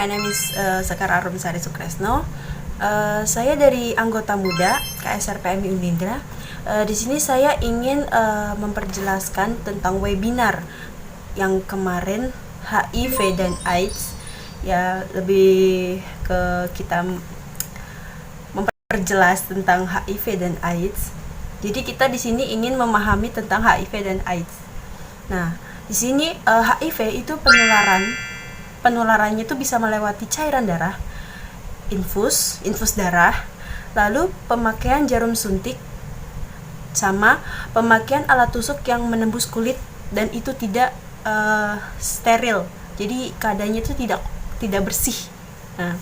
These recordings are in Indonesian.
my name is Sekar Arumsari Sukresno. Saya dari anggota muda KSRPMI Unindra. Di sini saya ingin memperjelaskan tentang webinar yang kemarin HIV dan AIDS. Ya, lebih ke kita memperjelas tentang HIV dan AIDS. Jadi kita di sini ingin memahami tentang HIV dan AIDS. Nah, di sini HIV itu penularannya itu bisa melewati cairan darah, infus darah, lalu pemakaian jarum suntik, sama pemakaian alat tusuk yang menembus kulit dan itu tidak steril. Jadi keadaannya itu tidak bersih. Nah,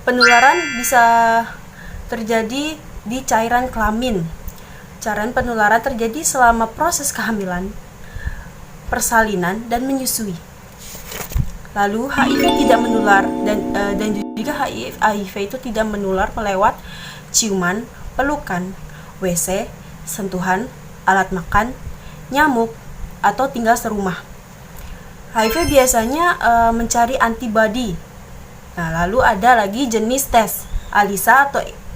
penularan bisa terjadi di cairan kelamin. Cairan penularan terjadi selama proses kehamilan, persalinan, dan menyusui. Lalu HIV tidak menular dan juga HIV itu tidak menular melewat ciuman, pelukan, WC, sentuhan, alat makan, nyamuk, atau tinggal serumah. HIV biasanya mencari antibody. Nah, lalu ada lagi jenis tes ALISA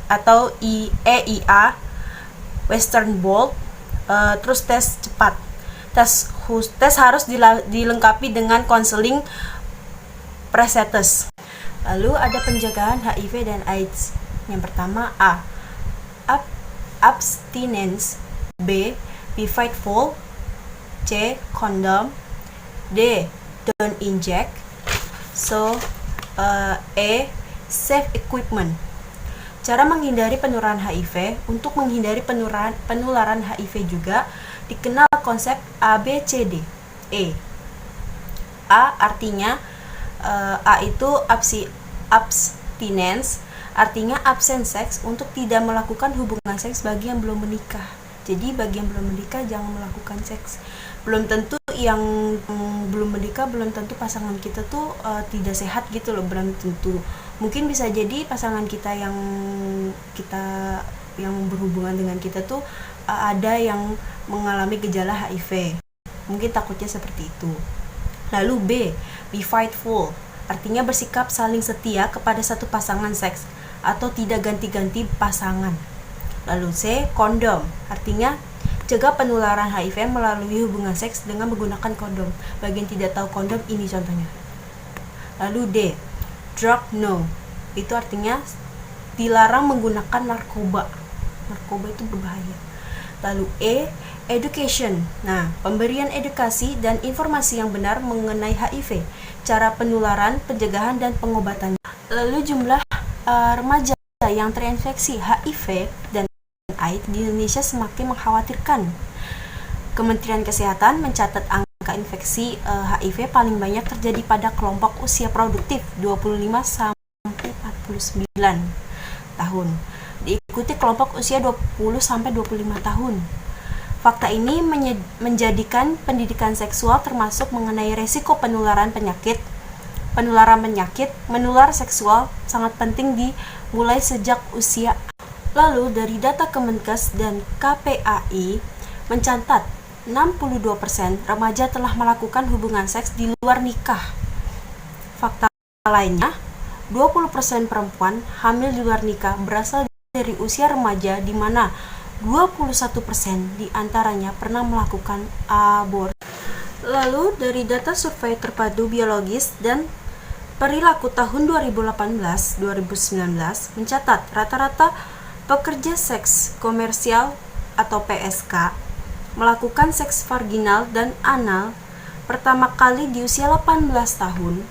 atau EIA, Western blot, terus tes cepat. Tes harus dilengkapi dengan konseling presetes. Lalu ada penjagaan HIV dan AIDS. Yang pertama A, abstinence, B, be fightful, C, condom, D, don't inject, so E, safe equipment. Cara menghindari penularan HIV. Untuk menghindari penularan HIV juga dikenal konsep ABCD. A artinya A itu abstinence, artinya absen seks, untuk tidak melakukan hubungan seks bagi yang belum menikah. Jadi bagi yang belum menikah jangan melakukan seks. Belum tentu yang belum menikah, belum tentu pasangan kita tuh tidak sehat gitu loh, belum tentu. Mungkin bisa jadi pasangan kita yang berhubungan dengan kita tuh ada yang mengalami gejala HIV. Mungkin takutnya seperti itu. Lalu B, be fightful, artinya bersikap saling setia kepada satu pasangan seks atau tidak ganti-ganti pasangan. Lalu C, kondom, artinya cegah penularan HIV melalui hubungan seks dengan menggunakan kondom. Bagi yang tidak tahu kondom, ini contohnya. Lalu D, drug no, itu artinya dilarang menggunakan narkoba. Narkoba itu berbahaya. Lalu E, education. Nah, pemberian edukasi dan informasi yang benar mengenai HIV, cara penularan, pencegahan, dan pengobatannya. Lalu jumlah remaja yang terinfeksi HIV dan AIDS di Indonesia semakin mengkhawatirkan. Kementerian Kesehatan mencatat angka infeksi HIV paling banyak terjadi pada kelompok usia produktif 25 sampai 49 tahun. Diikuti kelompok usia 20 sampai 25 tahun. Fakta ini menjadikan pendidikan seksual termasuk mengenai resiko penularan penyakit menular seksual sangat penting dimulai sejak usia. Lalu dari data Kemenkes dan KPAI mencatat 62% remaja telah melakukan hubungan seks di luar nikah. Fakta lainnya, 20% perempuan hamil di luar nikah berasal dari usia remaja, di mana 21% di antaranya pernah melakukan aborsi. Lalu dari data survei terpadu biologis dan perilaku tahun 2018-2019 mencatat rata-rata pekerja seks komersial atau PSK melakukan seks vaginal dan anal pertama kali di usia 18 tahun,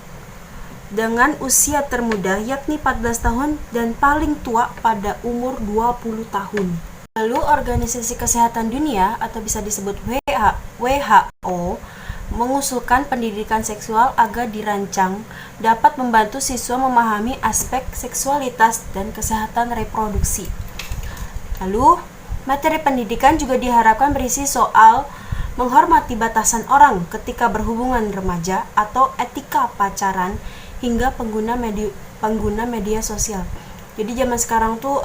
dengan usia termuda yakni 14 tahun dan paling tua pada umur 20 tahun. Lalu Organisasi Kesehatan Dunia atau bisa disebut WHO mengusulkan pendidikan seksual agar dirancang dapat membantu siswa memahami aspek seksualitas dan kesehatan reproduksi. Lalu, materi pendidikan juga diharapkan berisi soal menghormati batasan orang ketika berhubungan remaja atau etika pacaran hingga pengguna media sosial. Jadi zaman sekarang tuh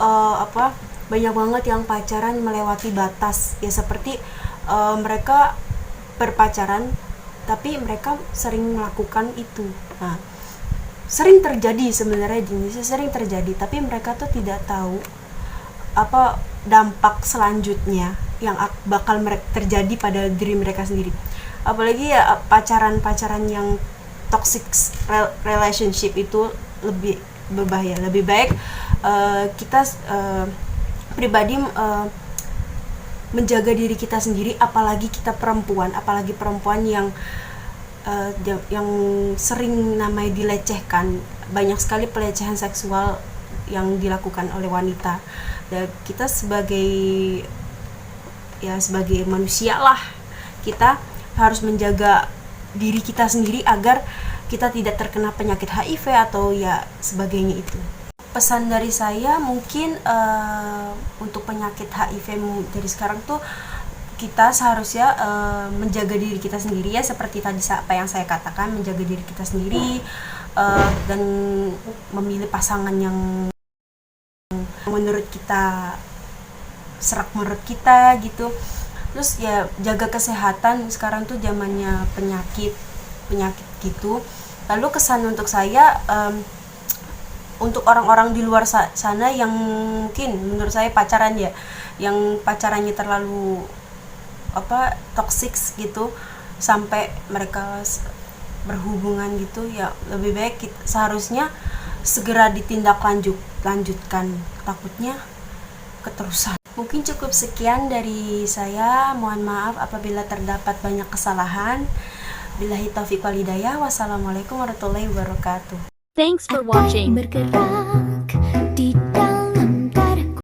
banyak banget yang pacaran melewati batas. Ya seperti mereka berpacaran tapi mereka sering melakukan itu. Nah, sering terjadi sebenarnya di Indonesia, sering terjadi, tapi mereka tuh tidak tahu apa dampak selanjutnya yang bakal terjadi pada diri mereka sendiri. Apalagi ya pacaran yang toxic relationship itu lebih berbahaya. Lebih baik kita pribadi menjaga diri kita sendiri, apalagi kita perempuan, apalagi perempuan yang sering namanya dilecehkan. Banyak sekali pelecehan seksual yang dilakukan oleh wanita. Dan kita sebagai manusia lah, kita harus menjaga diri kita sendiri agar kita tidak terkena penyakit HIV atau ya sebagainya itu. Pesan dari saya mungkin untuk penyakit HIV dari sekarang tuh kita seharusnya menjaga diri kita sendiri, ya seperti tadi apa yang saya katakan, menjaga diri kita sendiri dan memilih pasangan yang menurut kita serak menurut kita gitu. Terus ya jaga kesehatan, sekarang tuh zamannya penyakit gitu. Lalu kesan untuk saya untuk orang-orang di luar sana yang mungkin menurut saya pacaran ya, yang pacarannya terlalu toxic gitu sampai mereka berhubungan gitu, ya lebih baik seharusnya segera lanjutkan, takutnya keterusan. Mungkin cukup sekian dari saya, mohon maaf apabila terdapat banyak kesalahan. Billahi taufiq wal hidayah. Wassalamualaikum warahmatullahi wabarakatuh. Thanks for watching.